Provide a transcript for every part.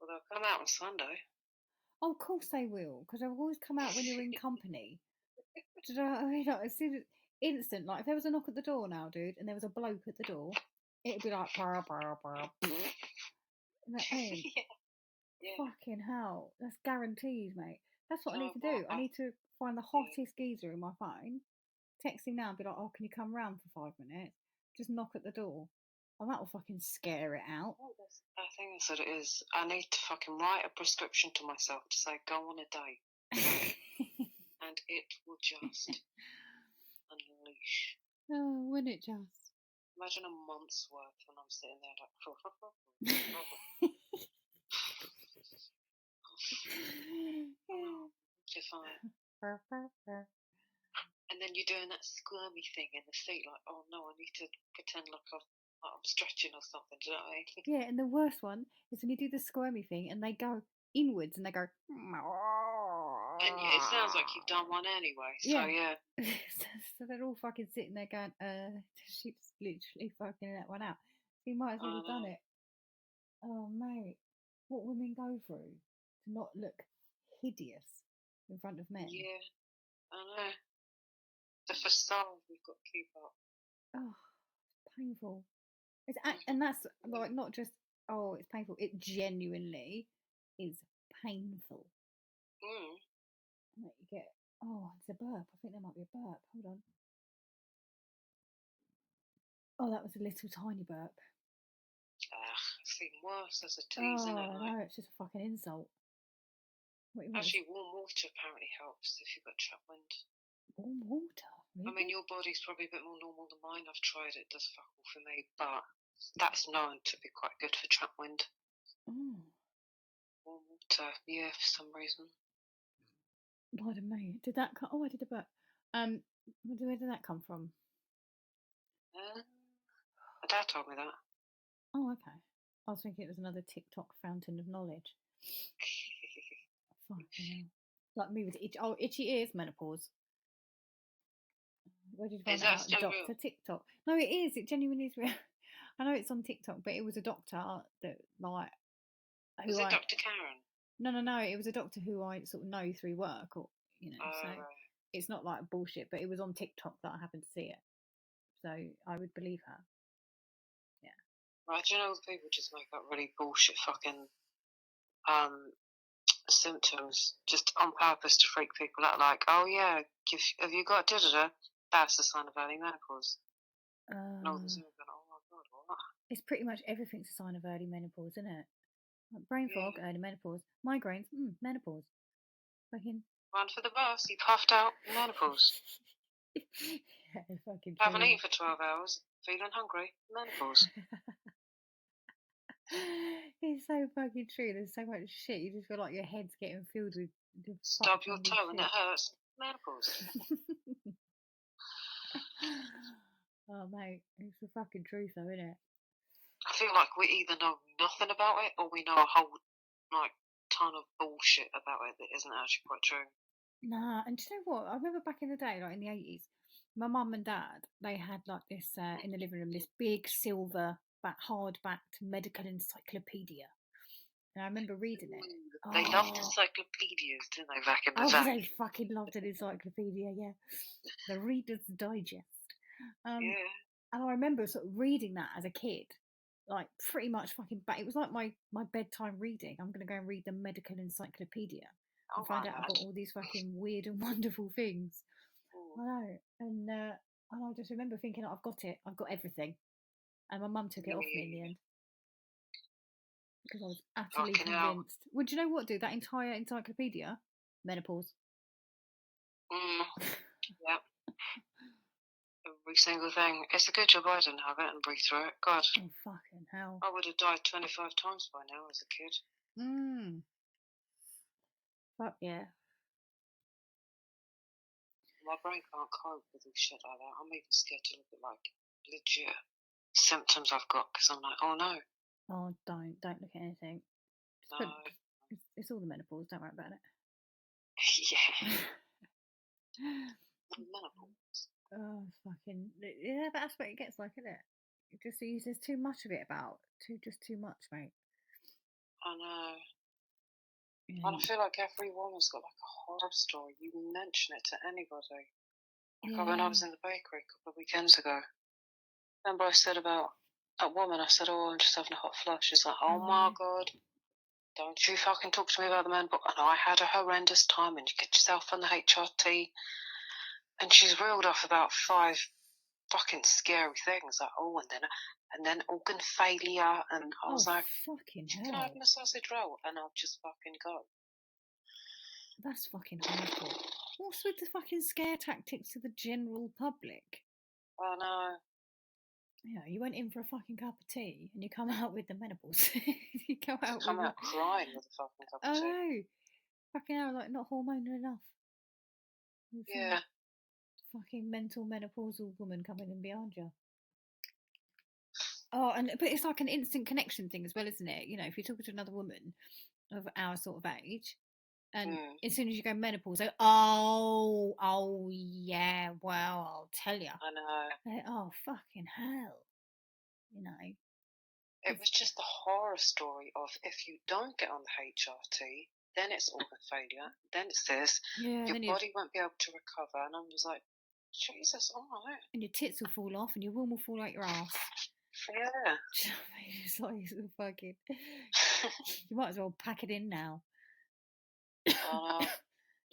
Well, they'll come out on Sunday. Oh, of course they will, because they'll always come out when you're in company. Do you know what I mean? Like, as soon as instant, like if there was a knock at the door now, dude, and there was a bloke at the door, it'd be like, "Brr, brr, brr." You know what I mean? Yeah. Fucking hell, that's guaranteed, mate. That's what I You need know to what? do. I need to find the hottest geezer in my phone, text him now, and be like, "Oh, can you come round for 5 minutes?" Just knock at the door, and that'll fucking scare it out. I think that's what it is. I need to fucking write a prescription to myself to say, go on a date. And it will just unleash. Oh, wouldn't it just? Imagine a month's worth when I'm sitting there like, and then you're doing that squirmy thing in the seat, like, oh no, I need to pretend like I'm stretching or something. Do you know what I mean? Yeah, and the worst one is when you do the squirmy thing and they go inwards and they go. And it sounds like you've done one anyway. So yeah. So they're all fucking sitting there going, she's literally fucking that one out. So you might as well have done it. Oh mate, what women go through to not look hideous in front of men. Yeah, I know. The facade we've got to keep up. Oh, painful. And that's like not just it's painful. It genuinely is painful. Let you get. Oh, it's a burp. I think there might be a burp. Hold on. Oh, that was a little tiny burp. It's even worse. There's a tease in it. Oh no, it's just a fucking insult. Actually, warm water apparently helps if you've got trapped wind. Warm water? Really? I mean, your body's probably a bit more normal than mine. I've tried it. It does fuck all for me. But that's known to be quite good for trapped wind. Oh. Warm water, yeah, for some reason. Pardon me. Did that come? Oh, I did a burp. Where did that come from? My dad told me that. Oh, okay. I was thinking it was another TikTok fountain of knowledge. Fucking hell. Like me with itchy ears, menopause. Where did you find that out? Dr. TikTok. No, it is. It genuinely is real. I know it's on TikTok, but it was a doctor that like. Was it Dr. Karen? No. It was a doctor who I sort of know through work, or so it's not like bullshit. But it was on TikTok that I happened to see it, so I would believe her. Yeah. Right, do you know people just make up really bullshit fucking symptoms just on purpose to freak people out? Like, oh yeah, have you got da-da-da? That's a sign of early menopause. Oh my god, what? It's pretty much everything's a sign of early menopause, isn't it? Like brain fog, early menopause. Migraines, menopause. Fucking. Run for the bus, you puffed out, menopause. Fucking haven't eaten for 12 hours, feeling hungry, menopause. It's so fucking true. There's so much shit. You just feel like your head's getting filled with. Stub your toe and it hurts. Menopause. Oh mate, it's the fucking truth though, isn't it? I feel like we either know nothing about it or we know a whole ton of bullshit about it that isn't actually quite true. Nah, and do you know what? I remember back in the day, like in the 80s, my mum and dad, they had like this in the living room, this big silver hard-backed medical encyclopedia. And I remember reading it. They loved encyclopedias, didn't they, back in the day? They fucking loved an encyclopedia, yeah. The Reader's Digest. And I remember sort of reading that as a kid. Like pretty much fucking it was like my bedtime reading. I'm gonna go and read the medical encyclopedia and find out about all these fucking weird and wonderful things. I know. And I just remember thinking, I've got it, I've got everything. And my mum took it off me in the end. Because I was utterly convinced. Well, do you know what, dude? That entire encyclopedia, menopause. Yeah. Every single thing. It's a good job I didn't have it and breathe through it. God. Oh, fucking hell. I would have died 25 times by now as a kid. Fuck yeah. My brain can't cope with all shit like that. I'm even scared to look at like legit symptoms I've got because I'm like, oh no. Oh, don't look at anything. No. It's all the menopause. Don't worry about it. Yeah. Menopause. Oh, fucking yeah, but that's what it gets like, isn't it? It just there's too much of it about. Too much, mate. I know. You And I know, feel like every woman's got like a horror story. You mention it to anybody. Like when I yeah. was in the bakery a couple of weekends ago, remember I said about that woman, I said, oh, I'm just having a hot flush. She's like, oh my God, don't you fucking talk to me about the menopause. And I had a horrendous time, and you get yourself on the HRT. And she's reeled off about 5 fucking scary things, like, oh, and then organ failure. And I was like, fucking can I have hell. a sausage roll? And I'll just fucking go. That's fucking hardcore. What's with the fucking scare tactics to the general public? Oh no. You know, you went in for a fucking cup of tea and you come out with the menopause. You come out Come with out crying with a fucking cup of I tea. know. Fucking hell, like not hormonal enough. With Yeah. fucking mental menopausal woman coming in behind you. Oh, but it's like an instant connection thing as well, isn't it? You know, if you're talking to another woman of our sort of age, and as soon as you go menopause, they oh yeah, well, I'll tell you. I know. Like, oh fucking hell, you know. It was just the horror story of if you don't get on the HRT, then it's organ failure, then it's this, Yeah, your then body won't be able to recover. And I was like, Jesus, all right. and your tits will fall off and your womb will fall out your ass. Yeah. It's like it's fucking. You might as well pack it in now.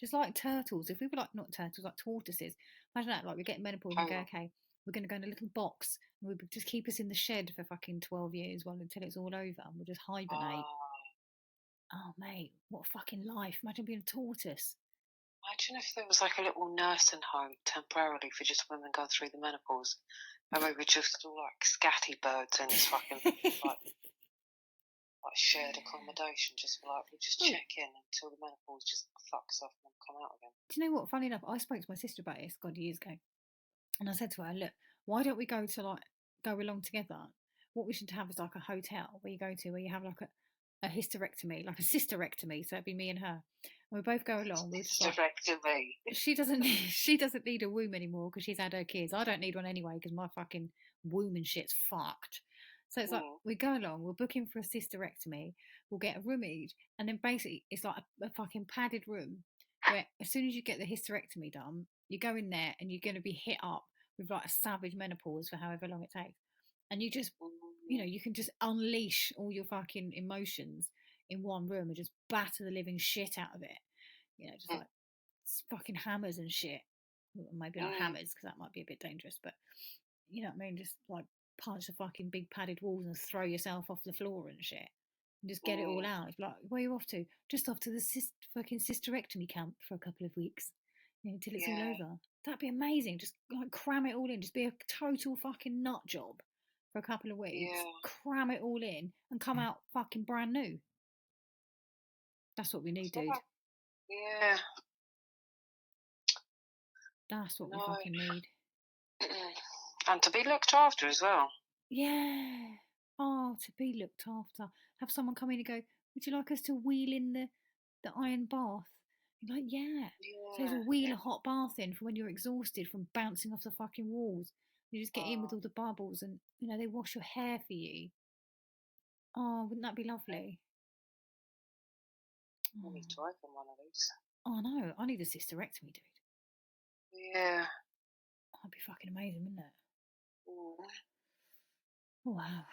Just like turtles. If we were like not turtles, like tortoises. Imagine that. Like we get menopause and go, okay, we're going to go in a little box and we'll just keep us in the shed for fucking 12 years, well, until it's all over, and we'll just hibernate. Oh mate, what a fucking life! Imagine being a tortoise. Imagine if there was like a little nursing home temporarily for just women going through the menopause, and we were just all like scatty birds in this fucking like shared accommodation. Just like we'll just check in until the menopause just fucks off and come out again. Do you know what? Funny enough, I spoke to my sister about this years ago, and I said to her, "Look, why don't we go along together? What we should have is like a hotel where you go to where you have like a hysterectomy, like a sisterectomy. So it'd be me and her, and we both go along. We'll just like she doesn't need a womb anymore because she's had her kids. I don't need one anyway because my fucking womb and shit's fucked. So it's like we go along, we'll book in for a sisterectomy, we'll get a room each, and then basically it's like a fucking padded room where as soon as you get the hysterectomy done, you go in there and you're going to be hit up with like a savage menopause for however long it takes, and you just you can just unleash all your fucking emotions in one room and just batter the living shit out of it. Just like fucking hammers and shit. Well, maybe not hammers because that might be a bit dangerous, but you know what I mean? Just like punch the fucking big padded walls and throw yourself off the floor and shit. And just get it all out. It's like, where are you off to? Just off to the fucking sisterectomy camp for a couple of weeks, till it's all over. That'd be amazing. Just like cram it all in. Just be a total fucking nut job for a couple of weeks. Cram it all in and come out fucking brand new. That's what we need, dude. Yeah. That's what we fucking need. And to be looked after as well. Yeah. Oh, to be looked after. Have someone come in and go, would you like us to wheel in the iron bath? You're like, yeah. So there's a wheel a hot bath in for when you're exhausted from bouncing off the fucking walls. You just get in with all the bubbles and, they wash your hair for you. Oh, wouldn't that be lovely? I need to open one of these. Oh, no. I need a sisterectomy, dude. Yeah. That'd be fucking amazing, wouldn't it? Mm. Wow.